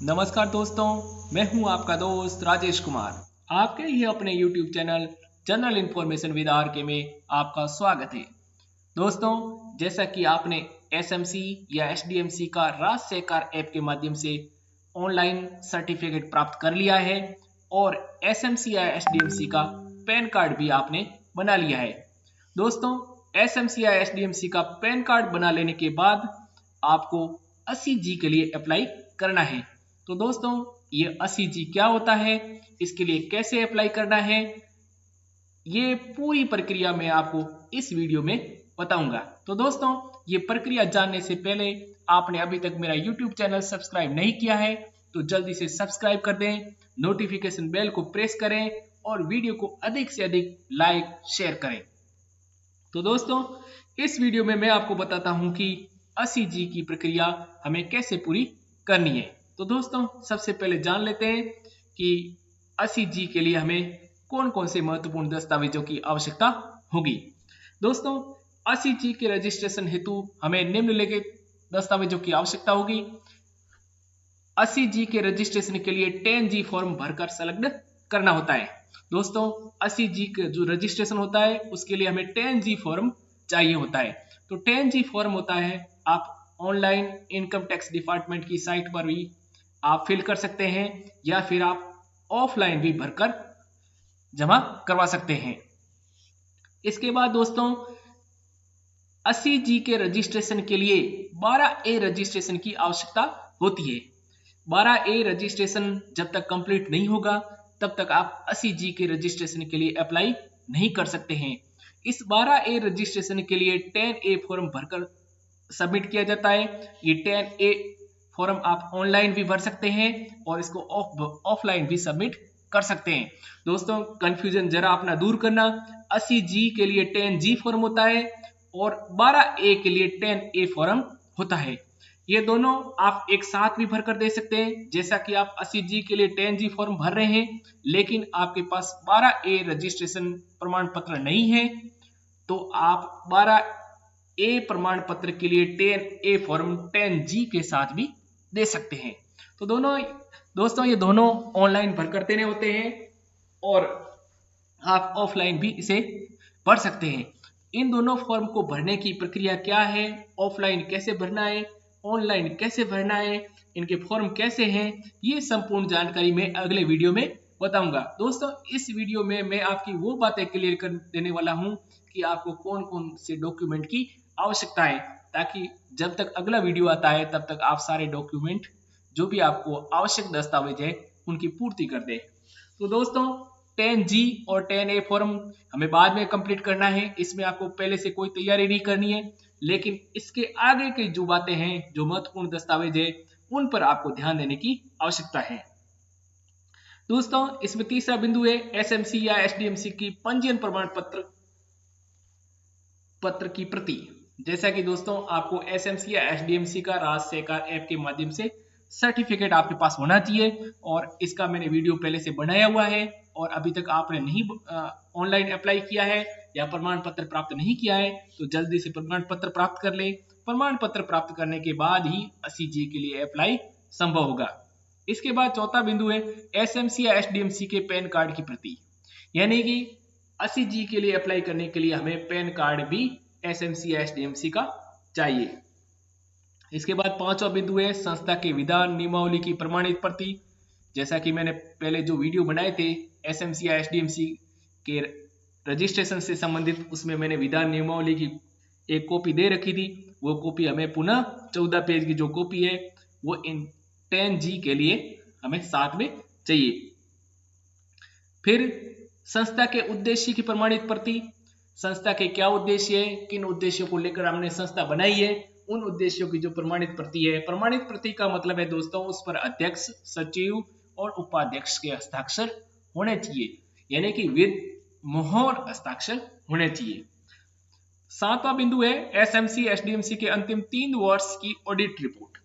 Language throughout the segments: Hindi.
नमस्कार दोस्तों, मैं हूं आपका दोस्त राजेश कुमार। आपके ही अपने YouTube channel general information with RK में आपका स्वागत है। दोस्तों, जैसा कि आपने एसएमसी या एसडीएमसी का राज्य सहकार ऐप के माध्यम से ऑनलाइन सर्टिफिकेट प्राप्त कर लिया है और एसएमसी या एसडीएमसी का पैन कार्ड भी आपने बना लिया है। दोस्तों, एसएमसी या एसडीएमसी का पैन कार्ड बना लेने के बाद आपको 80G के लिए अप्लाई करना है। तो दोस्तों, ये 80G क्या होता है, इसके लिए कैसे अप्लाई करना है, ये पूरी प्रक्रिया मैं आपको इस वीडियो में बताऊंगा। तो दोस्तों, ये प्रक्रिया जानने से पहले आपने अभी तक मेरा YouTube चैनल सब्सक्राइब नहीं किया है तो जल्दी से सब्सक्राइब कर दें, नोटिफिकेशन बेल को प्रेस करें और वीडियो को अधिक से अधिक लाइक शेयर करें। तो दोस्तों, इस वीडियो में मैं आपको बताता हूं कि 80G की प्रक्रिया हमें कैसे पूरी करनी है। तो दोस्तों, सबसे पहले जान लेते हैं कि 80G के लिए हमें कौन कौन से महत्वपूर्ण दस्तावेजों की आवश्यकता होगी। दोस्तों, 80G के रजिस्ट्रेशन हेतु हमें निम्नलिखित दस्तावेजों की आवश्यकता होगी। 80G के रजिस्ट्रेशन के लिए 10G फॉर्म भरकर संलग्न करना होता है। दोस्तों, 80G का जो रजिस्ट्रेशन होता है उसके लिए हमें 10G फॉर्म चाहिए होता है। तो 10G फॉर्म होता है, आप ऑनलाइन इनकम टैक्स डिपार्टमेंट की साइट पर भी आप फिल कर सकते हैं या फिर आप ऑफलाइन भी भरकर जमा करवा सकते हैं। इसके बाद दोस्तों, 80G के रजिस्ट्रेशन के लिए 12A रजिस्ट्रेशन की आवश्यकता होती है। 12A रजिस्ट्रेशन जब तक कंप्लीट नहीं होगा तब तक आप 80G के रजिस्ट्रेशन के लिए अप्लाई नहीं कर सकते हैं। इस 12A रजिस्ट्रेशन के लिए 10A फॉर्म भरकर सबमिट किया जाता है। ये 10A फॉर्म आप ऑनलाइन भी भर सकते हैं और इसको ऑफलाइन भी सबमिट कर सकते हैं। दोस्तों, कंफ्यूजन जरा अपना दूर करना, 80G के लिए 10G फॉर्म होता है और 12A के लिए 10A फॉर्म होता है। ये दोनों आप एक साथ भी भरकर दे सकते हैं। जैसा कि आप 80G के लिए 10G फॉर्म भर रहे हैं लेकिन आपके पास 12A रजिस्ट्रेशन प्रमाण पत्र नहीं है तो आप 12A प्रमाण पत्र के लिए 10A फॉर्म 10G के साथ भी दे सकते हैं। तो दोस्तों, ये दोनों ऑनलाइन भरकर देने होते हैं और आप ऑफलाइन भी इसे भर सकते हैं। इन दोनों फॉर्म को भरने की प्रक्रिया क्या है, ऑफलाइन कैसे भरना है, ऑनलाइन कैसे भरना है, इनके फॉर्म कैसे हैं, ये संपूर्ण जानकारी मैं अगले वीडियो में बताऊंगा। दोस्तों, इस वीडियो में मैं आपकी वो बातें क्लियर कर देने वाला हूं कि आपको कौन कौन से डॉक्यूमेंट की आवश्यकता है, ताकि जब तक अगला वीडियो आता है तब तक आप सारे डॉक्यूमेंट जो भी आपको आवश्यक दस्तावेज है उनकी पूर्ति कर दें। तो दोस्तों, 10G और 10A फॉर्म हमें बाद में कंप्लीट करना है, इसमें आपको पहले से कोई तैयारी नहीं करनी है, लेकिन इसके आगे की जो बातें हैं, जो महत्वपूर्ण दस्तावेज है, उन पर आपको ध्यान देने की आवश्यकता है। दोस्तों, इसमें तीसरा बिंदु है एसएमसी या एसडीएमसी की पंजीयन प्रमाण पत्र की प्रति। जैसा कि दोस्तों, आपको एसएमसी या एसडीएमसी का राज्य सहकार ऐप के माध्यम से सर्टिफिकेट आपके पास होना चाहिए और इसका मैंने वीडियो पहले से बनाया हुआ है और अभी तक आपने नहीं ऑनलाइन अप्लाई किया है या प्रमाण पत्र प्राप्त नहीं किया है तो जल्दी से प्रमाण पत्र प्राप्त कर ले। प्रमाण पत्र प्राप्त करने के बाद ही 80G के लिए अप्लाई संभव होगा। इसके बाद चौथा बिंदु है एसएमसी या एसडीएमसी के पैन कार्ड की प्रति, यानी कि 80G के लिए अप्लाई करने के लिए हमें पैन कार्ड भी एसएमसी या एसडीएमसी का चाहिए। इसके बाद पांचवा बिंदु है संस्था के विधान नियमावली की प्रमाणित प्रति। जैसा कि मैंने पहले जो वीडियो बनाए थे एसएमसी या एसडीएमसी के रजिस्ट्रेशन से संबंधित, उसमें मैंने विधान नियमावली की एक कॉपी दे रखी थी। वो कॉपी हमें पुनः 14 पेज की जो कॉपी है वो इन 10G के लिए हमें साथ में चाहिए। फिर संस्था के उद्देश्य की प्रमाणित प्रति। संस्था के क्या उद्देश्य है, किन उद्देश्यों को लेकर हमने संस्था बनाई है, उन उद्देश्यों की जो प्रमाणित प्रति है। प्रमाणित प्रति का मतलब है दोस्तों, उस पर अध्यक्ष, सचिव और उपाध्यक्ष के हस्ताक्षर होने चाहिए, यानी कि विद मोहर हस्ताक्षर होने चाहिए। सातवां बिंदु है एसएमसी एसडीएमसी के अंतिम 3 वर्ष की ऑडिट रिपोर्ट।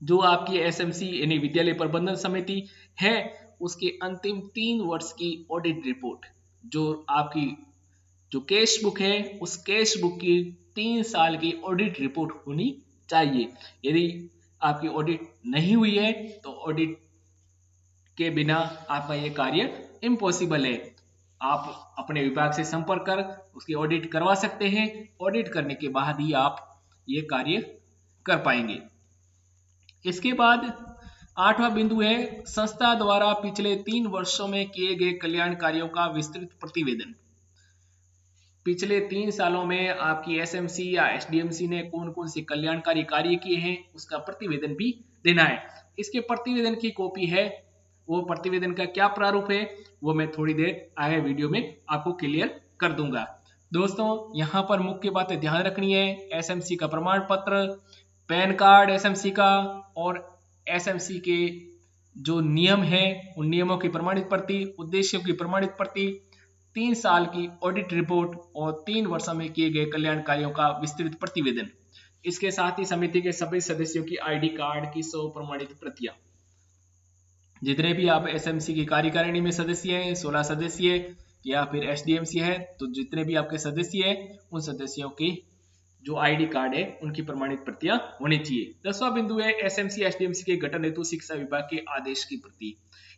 जो आपकी एसएमसी यानी विद्यालय प्रबंधन समिति है उसके अंतिम 3 वर्ष की ऑडिट रिपोर्ट, जो आपकी जो कैश बुक है उस कैश बुक की 3 साल की ऑडिट रिपोर्ट होनी चाहिए। यदि आपकी ऑडिट नहीं हुई है तो ऑडिट के बिना आपका ये कार्य इम्पॉसिबल है। आप अपने विभाग से संपर्क कर उसकी ऑडिट करवा सकते हैं। ऑडिट करने के बाद ही आप ये कार्य कर पाएंगे। इसके बाद 8वां बिंदु है संस्था द्वारा पिछले 3 वर्षों में किए गए कल्याण कार्यों का विस्तृत प्रतिवेदन। पिछले 3 सालों में आपकी एसएमसी या एसडीएमसी ने कौन कौन से कल्याणकारी कार्य किए हैं उसका प्रतिवेदन भी देना है। इसके प्रतिवेदन की कॉपी है, वो प्रतिवेदन का क्या प्रारूप है वो मैं थोड़ी देर आगे वीडियो में आपको क्लियर कर दूंगा। दोस्तों यहाँ पर मुख्य बातें ध्यान रखनी है, एसएमसी का प्रमाण पत्र, पैन कार्ड एसएमसी का, और एसएमसी के जो नियम है उन नियमों की प्रमाणित प्रति, उद्देश्यों की प्रमाणित प्रति, 3 साल की ऑडिट रिपोर्ट और 3 वर्षों में किए गए कल्याण कार्यों का विस्तृत प्रतिवेदन। इसके साथ ही समिति के सभी सदस्यों की आईडी कार्ड की 100 प्रमाणित प्रतियां। जितने भी आप एसएमसी की कार्यकारिणी में सदस्य हैं, 16 सदस्य या फिर एसडीएमसी है, तो जितने भी आपके सदस्य हैं उन सदस्यों की जो आईडी कार्ड है उनकी प्रमाणित प्रतियां होनी चाहिए। 10वां बिंदु है एसएमसी एसडीएमसी के गठन हेतु शिक्षा विभाग के आदेश की प्रति,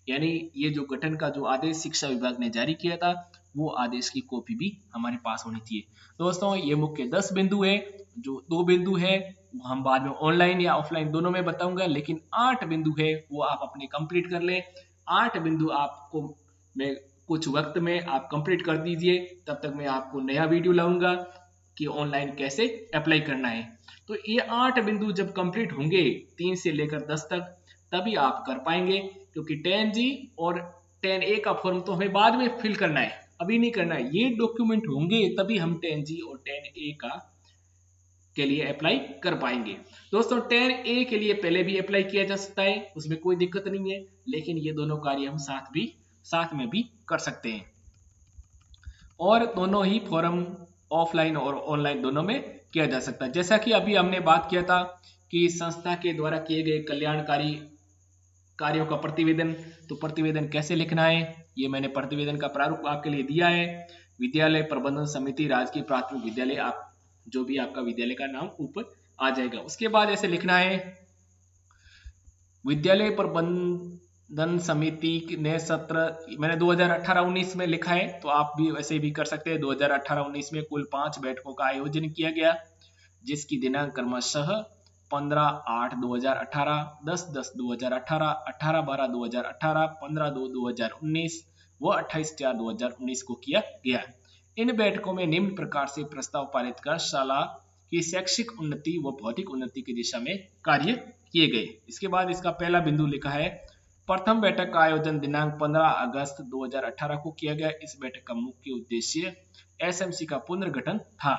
यानी ये जो गठन का जो आदेश शिक्षा विभाग ने जारी किया था वो आदेश की कॉपी भी हमारे पास होनी चाहिए। दोस्तों ये मुख्य 10 बिंदु है। जो 2 बिंदु है वो हम बाद में ऑनलाइन या ऑफलाइन दोनों में बताऊंगा, लेकिन 8 बिंदु है वो आप अपने कंप्लीट कर ले। 8 बिंदु आपको मैं कुछ वक्त में आप कंप्लीट कर दीजिए, तब तक मैं आपको नया वीडियो लाऊंगा कि ऑनलाइन कैसे अप्लाई करना है। तो ये 8 बिंदु जब कंप्लीट होंगे 3 से लेकर 10 तक, तभी आप कर पाएंगे, क्योंकि 10G और 10A का फॉर्म तो हमें बाद में फिल करना है, अभी नहीं करना है। ये डॉक्यूमेंट होंगे तभी हम 10G और 10A का के लिए अप्लाई कर पाएंगे। दोस्तों 10A के लिए पहले भी अप्लाई किया जा सकता है, उसमें कोई दिक्कत नहीं है, लेकिन ये दोनों कार्य हम साथ में भी कर सकते हैं, और दोनों ही फॉर्म ऑफलाइन और ऑनलाइन दोनों में किया जा सकता है। जैसा कि अभी हमने बात किया था कि संस्था के द्वारा किए गए कल्याणकारी कार्यों का प्रतिवेदन, तो प्रतिवेदन कैसे लिखना है ये मैंने प्रतिवेदन का प्रारूप आपके लिए दिया है। विद्यालय प्रबंधन समिति राजकीय प्राथमिक विद्यालय, आप जो भी आपका विद्यालय का नाम ऊपर आ जाएगा। उसके बाद ऐसे लिखना है विद्यालय प्रबंधन समिति ने सत्र, मैंने 2018-19 में लिखा है, तो आप भी वैसे भी कर सकते हैं। 2018-19 में कुल 5 बैठकों का आयोजन किया गया, जिसकी दिनांक क्रमशः 15/8/2018, 10/10/2018, 18/12/2018, 15/2/2019 व 28/4/2019 को किया गया। इन बैठकों में निम्न प्रकार से प्रस्ताव पारित कर शाला की शैक्षिक उन्नति व भौतिक उन्नति की दिशा में कार्य किए गए। इसके बाद इसका पहला बिंदु लिखा है प्रथम बैठक का आयोजन दिनांक 15 अगस्त 2018 को किया गया। इस बैठक का मुख्य उद्देश्य एसएमसी का पुनर्गठन था।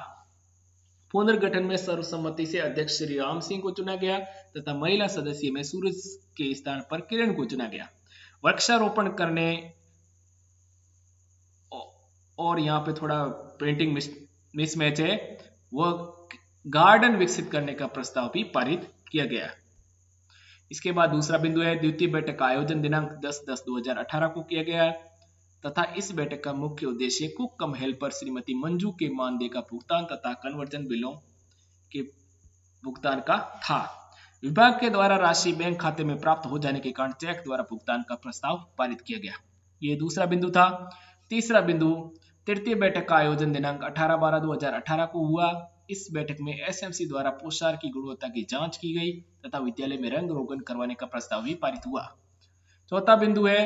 पुनर्गठन में सर्वसम्मति से अध्यक्ष श्री राम सिंह को चुना गया तथा महिला सदस्य में सूरज के स्थान पर किरण को चुना गया। वृक्षारोपण करने, और यहाँ पे थोड़ा प्रिंटिंग मिसमैच है, वह गार्डन विकसित करने का प्रस्ताव भी पारित किया गया। इसके बाद दूसरा बिंदु है द्वितीय बैठक का आयोजन दिनांक 10/10/2018 को किया गया तथा इस बैठक का मुख्य उद्देश्य कुक कम हेल्पर श्रीमती मंजू के मानदेय का भुगतान तथा कन्वर्जन बिलों के भुगतान का था। विभाग के द्वारा राशि बैंक खाते में प्राप्त हो जाने के कारण चेक द्वारा भुगतान का प्रस्ताव पारित किया गया। ये दूसरा बिंदु था। तीसरा बिंदु तृतीय बैठक का आयोजन दिनांक 18/12/2018 को हुआ। इस बैठक में एसएमसी द्वारा पोशाक की गुणवत्ता की जांच की गई तथा विद्यालय में रंग रोगन करवाने का प्रस्ताव भी पारित हुआ। चौथा बिंदु है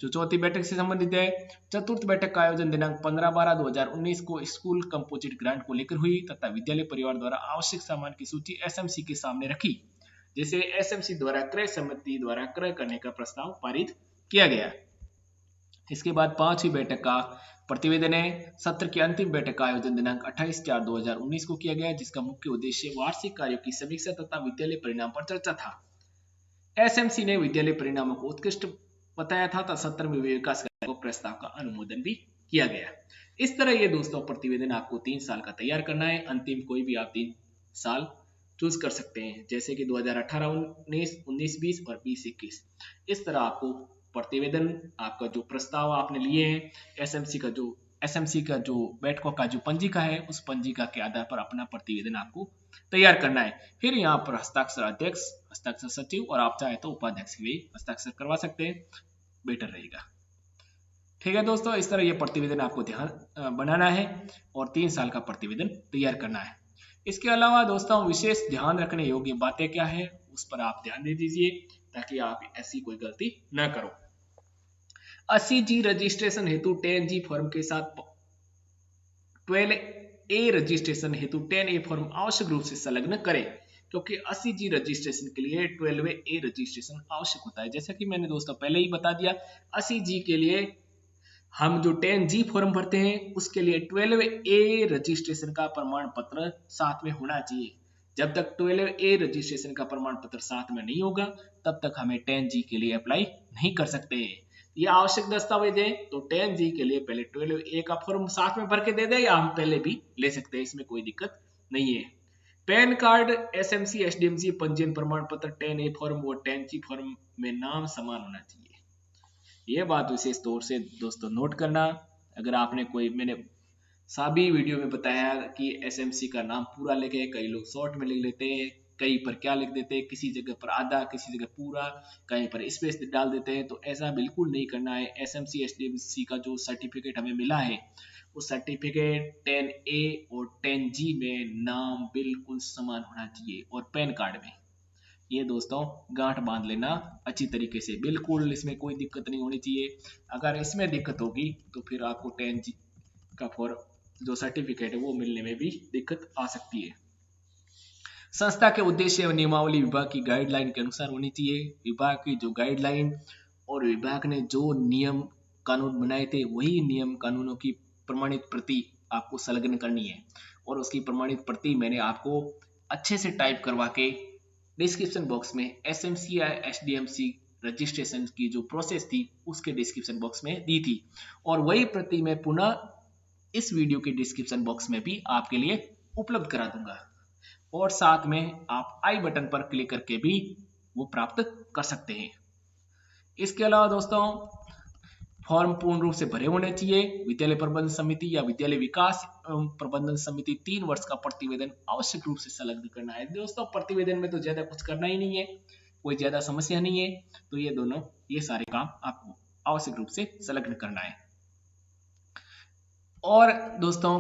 जो चौथी बैठक से संबंधित है, चतुर्थ बैठक का आयोजन दिनांक 15/12/2019 को स्कूल कंपोजिट ग्रांट को लेकर हुई तथा विद्यालय परिवार द्वारा आवश्यक सामान की सूची एसएमसी के सामने रखी, जिसे एसएमसी द्वारा क्रय समिति द्वारा क्रय करने का प्रस्ताव पारित किया गया। इसके बाद पांचवी बैठक का प्रतिवेदन है। सत्र की अंतिम बैठक का आयोजन दिनांक 28/4/2019 को किया गया, जिसका मुख्य उद्देश्य वार्षिक कार्यों की समीक्षा तथा विद्यालय परिणाम पर चर्चा था। एसएमसी ने विद्यालय परिणामों को उत्कृष्ट बताया था तथा सत्र में विकास कार्यों को प्रस्ताव का अनुमोदन भी किया गया। इस तरह ये दोस्तों प्रतिवेदन आपको 3 साल का तैयार करना है। अंतिम कोई भी आप 3 साल चूज कर सकते हैं, जैसे कि 2018-19, 19-20 और 20-21। इस तरह आपको प्रतिवेदन, आपका जो प्रस्ताव आपने लिए हैं, एसएमसी का जो बैठकों का जो पंजिका है, उस पंजिका के आधार पर अपना प्रतिवेदन आपको तैयार करना है। फिर यहाँ पर हस्ताक्षर अध्यक्ष, हस्ताक्षर सचिव, और आप चाहे तो उपाध्यक्ष भी हस्ताक्षर करवा सकते हैं, बेटर रहेगा। ठीक है दोस्तों, इस तरह ये प्रतिवेदन आपको ध्यान बनाना है और 3 साल का प्रतिवेदन तैयार करना है। इसके अलावा दोस्तों विशेष ध्यान रखने योग्य बातें क्या है उस पर आप ध्यान दे दीजिए ताकि आप ऐसी कोई गलती न करो। 80G रजिस्ट्रेशन हेतु 10G फॉर्म के साथ 12A रजिस्ट्रेशन हेतु 10A फॉर्म आवश्यक रूप से संलग्न करें, क्योंकि 80G रजिस्ट्रेशन के लिए 12A रजिस्ट्रेशन आवश्यक होता है। जैसा कि मैंने दोस्तों पहले ही बता दिया, 80G के लिए हम जो 10G फॉर्म भरते हैं उसके लिए 12A रजिस्ट्रेशन का प्रमाण पत्र साथ में होना चाहिए। जब तक 12A रजिस्ट्रेशन का प्रमाण पत्र साथ में नहीं होगा तब तक हमें 10G के लिए अप्लाई नहीं कर सकते। ये आवश्यक दस्तावेज है, तो 10G के लिए पहले 12A का फॉर्म साथ में भर के दे दे, या हम पहले भी ले सकते हैं, इसमें कोई दिक्कत नहीं है। पैन कार्ड, SMC, SDMC पंजीयन प्रमाण पत्र, 10A फॉर्म और 10G फॉर्म में नाम समान होना चाहिए। ये बात विशेष तौर से दोस्तों नोट करना। अगर आपने कोई, मैंने सभी वीडियो में बताया कि SMC का नाम पूरा लिखे, कई लोग शॉर्ट में लिख लेते हैं, कहीं पर क्या लिख देते हैं, किसी जगह पर आधा, किसी जगह पूरा, कहीं पर स्पेस डाल देते हैं, तो ऐसा बिल्कुल नहीं करना है। SMC SDMC का जो सर्टिफिकेट हमें मिला है उस सर्टिफिकेट 10A और 10G में नाम बिल्कुल समान होना चाहिए, और पैन कार्ड में ये दोस्तों गांठ बांध लेना अच्छी तरीके से, बिल्कुल इसमें कोई दिक्कत नहीं होनी चाहिए। अगर इसमें दिक्कत होगी तो फिर आपको 10G का फॉर्म जो सर्टिफिकेट है वो मिलने में भी दिक्कत आ सकती है। संस्था के उद्देश्य एवं नियमावली विभाग की गाइडलाइन के अनुसार होनी चाहिए। विभाग की जो गाइडलाइन और विभाग ने जो नियम कानून बनाए थे वही नियम कानूनों की प्रमाणित प्रति आपको संलग्न करनी है, और उसकी प्रमाणित प्रति मैंने आपको अच्छे से टाइप करवा के डिस्क्रिप्शन बॉक्स में SMC या SDMC रजिस्ट्रेशन की जो प्रोसेस थी उसके डिस्क्रिप्शन बॉक्स में दी थी, और वही प्रति मैं पुनः इस वीडियो के डिस्क्रिप्शन बॉक्स में भी आपके लिए उपलब्ध करा दूंगा, और साथ में आप आई बटन पर क्लिक करके भी वो प्राप्त कर सकते हैं। इसके अलावा दोस्तों फॉर्म पूर्ण रूप से भरे होने चाहिए। विद्यालय प्रबंधन समिति या विद्यालय विकास एवं प्रबंधन समिति 3 वर्ष का प्रतिवेदन आवश्यक रूप से संलग्न करना है। दोस्तों प्रतिवेदन में तो ज्यादा कुछ करना ही नहीं है, कोई ज्यादा समस्या नहीं है, तो ये सारे काम आपको आवश्यक रूप से संलग्न करना है। और दोस्तों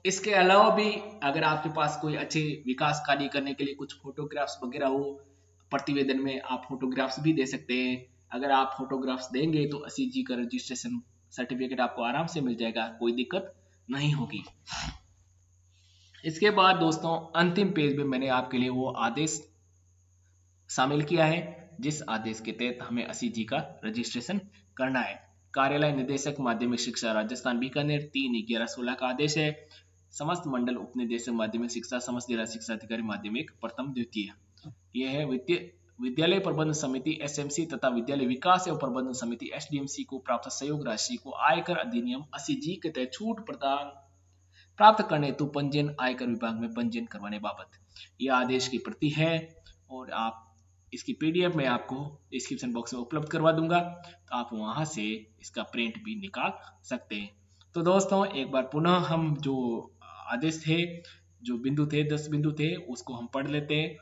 इसके अलावा भी अगर आपके पास कोई अच्छे विकास कार्य करने के लिए कुछ फोटोग्राफ्स वगैरह हो, प्रतिवेदन में आप फोटोग्राफ्स भी दे सकते हैं। अगर आप फोटोग्राफ्स देंगे तो 80G का रजिस्ट्रेशन सर्टिफिकेट आपको आराम से मिल जाएगा, कोई दिक्कत नहीं होगी। इसके बाद दोस्तों अंतिम पेज में मैंने आपके लिए वो आदेश शामिल किया है जिस आदेश के तहत हमें 80G का रजिस्ट्रेशन करना है। कार्यालय निदेशक माध्यमिक शिक्षा राजस्थान बीकानेर 3/11/16 का आदेश है। समस्त मंडल उपनिदेशक माध्यमिक शिक्षा, समस्त जिला शिक्षा अधिकारी माध्यमिक प्रथम द्वितीय। यह है विद्यालय प्रबंधन समिति SMC तथा विद्यालय विकास एवं प्रबंधन समिति SDMC को प्राप्त सहयोग राशि को आयकर अधिनियम 80G के तहत छूट प्रदान प्राप्त करने हेतु पंजीयन आयकर विभाग में पंजीयन करवाने बाबत यह आदेश की प्रति है, और आप इसकी PDF में आपको डिस्क्रिप्शन बॉक्स में उपलब्ध करवा दूंगा, तो आप वहां से इसका प्रिंट भी निकाल सकते हैं। तो दोस्तों एक बार पुनः हम जो आदेश थे, जो बिंदु थे, 10 बिंदु थे, उसको हम पढ़ लेते हैं,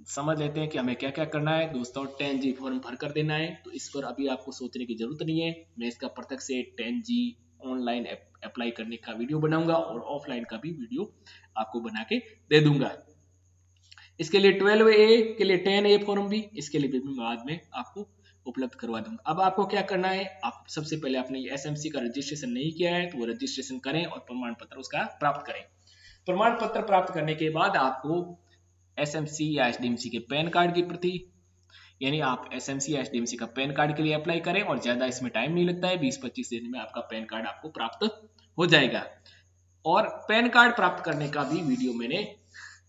समझ लेते हैं कि हमें क्या क्या करना है। दोस्तों 10G फॉर्म भर कर देना है, तो इस पर अभी आपको सोचने की जरूरत नहीं है। मैं इसका पृथक से 10G ऑनलाइन अप्लाई करने का वीडियो बनाऊंगा और ऑफलाइन का भी वीडियो आपको बना के दे दूंगा। इसके लिए 12A के लिए 10A फॉर्म भी, इसके लिए भी बाद में आपको उपलब्ध करवा दूंगा। अब आपको क्या करना है, आप सबसे पहले आपने SMC का रजिस्ट्रेशन नहीं किया है तो वो रजिस्ट्रेशन करें और प्रमाण पत्र उसका प्राप्त करें। प्रमाण पत्र प्राप्त करने के बाद आपको SMC या SDMC के पैन कार्ड की प्रति, यानी आप SMC या SDMC का पैन कार्ड के लिए अप्लाई करें, और ज्यादा इसमें टाइम नहीं लगता है, 20-25 दिन में आपका पैन कार्ड आपको प्राप्त हो जाएगा। और पैन कार्ड प्राप्त करने का भी वीडियो मैंने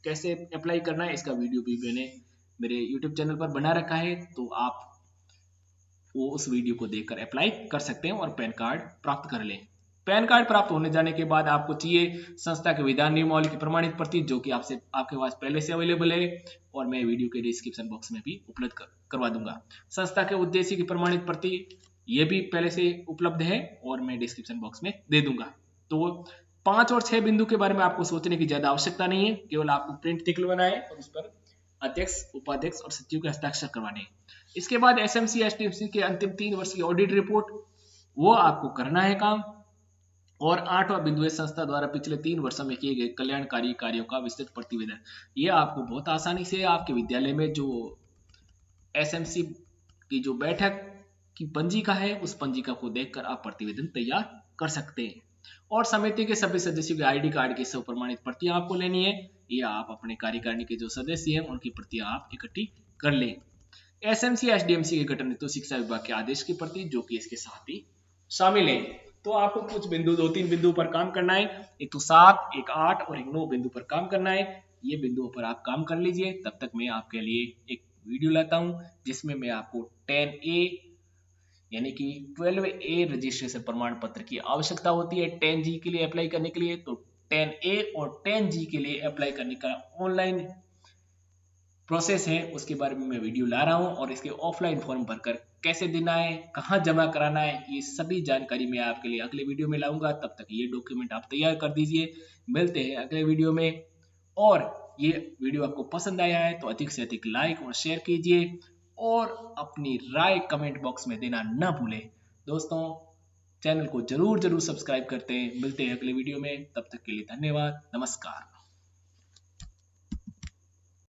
कैसे अप्लाई करना है इसका वीडियो भी मैंने मेरे YouTube चैनल पर बना रखा है, तो आप वो उस वीडियो को देखकर अप्लाई कर सकते हैं और पैन कार्ड प्राप्त कर लें। पैन कार्ड प्राप्त होने जाने के बाद आपको चाहिए संस्था के विधान नियमावली की प्रमाणित प्रति, जो कि आपके पास पहले से अवेलेबल है, और मैं वीडियो के डिस्क्रिप्शन बॉक्स में भी उपलब्ध करवा दूंगा। संस्था के उद्देश्य की प्रमाणित प्रति ये भी पहले से उपलब्ध है और मैं डिस्क्रिप्शन बॉक्स में दे दूंगा। तो 5 और 6 बिंदु के बारे में आपको सोचने की ज्यादा आवश्यकता नहीं है, केवल आपको प्रिंट निकलवाना है और उस पर अध्यक्ष, उपाध्यक्ष और सचिव के हस्ताक्षर करवाने। इसके बाद एसएमसी एसडीएमसी के अंतिम 3 वर्ष की ऑडिट रिपोर्ट, वो आपको करना है काम। और 8वां बिंदु है संस्था द्वारा पिछले 3 वर्षों में किए गए कल्याणकारी कार्यों का विस्तृत प्रतिवेदन। ये आपको बहुत आसानी से आपके विद्यालय में जो एसएमसी की जो बैठक की पंजिका है, उस पंजिका को देखकर आप प्रतिवेदन तैयार कर सकते हैं। और समिति के सभी सदस्यों के आईडी कार्ड की सब प्रमाणित प्रतियां आपको लेनी है। ये आप अपने कार्यकारिणी के जो सदस्य हैं उनकी प्रतियां आप इकट्ठी कर लें। एसएमसी एसडीएमसी के गठन हेतु शिक्षा विभाग के आदेश की प्रति जो कि इसके साथ ही शामिल है। तो आपको कुछ बिंदु, 2-3 बिंदु पर काम करना है। एक तो 7, एक 8 और एक 9 बिंदु पर काम करना है। ये बिंदुओं पर आप काम कर लीजिए। तब तक मैं आपके लिए एक वीडियो लाता हूँ जिसमें मैं आपको 10A यानी कि 12A रजिस्ट्रेशन प्रमाण पत्र की आवश्यकता होती है 10G के लिए अप्लाई करने के लिए। तो 10A और 10G के लिए अप्लाई करने का ऑनलाइन प्रोसेस है, उसके बारे में मैं वीडियो ला रहा हूं। और इसके ऑफलाइन फॉर्म भरकर कैसे देना है, कहां जमा कराना है, ये सभी जानकारी मैं आपके लिए अगले वीडियो में लाऊंगा। तब तक ये डॉक्यूमेंट आप तैयार कर दीजिए। मिलते हैं अगले वीडियो में। और ये वीडियो आपको पसंद आया है तो अधिक से अधिक लाइक और शेयर कीजिए और अपनी राय कमेंट बॉक्स में देना ना भूलें। दोस्तों, चैनल को जरूर सब्सक्राइब करते हैं। मिलते हैं अगले वीडियो में, तब तक के लिए धन्यवाद, नमस्कार।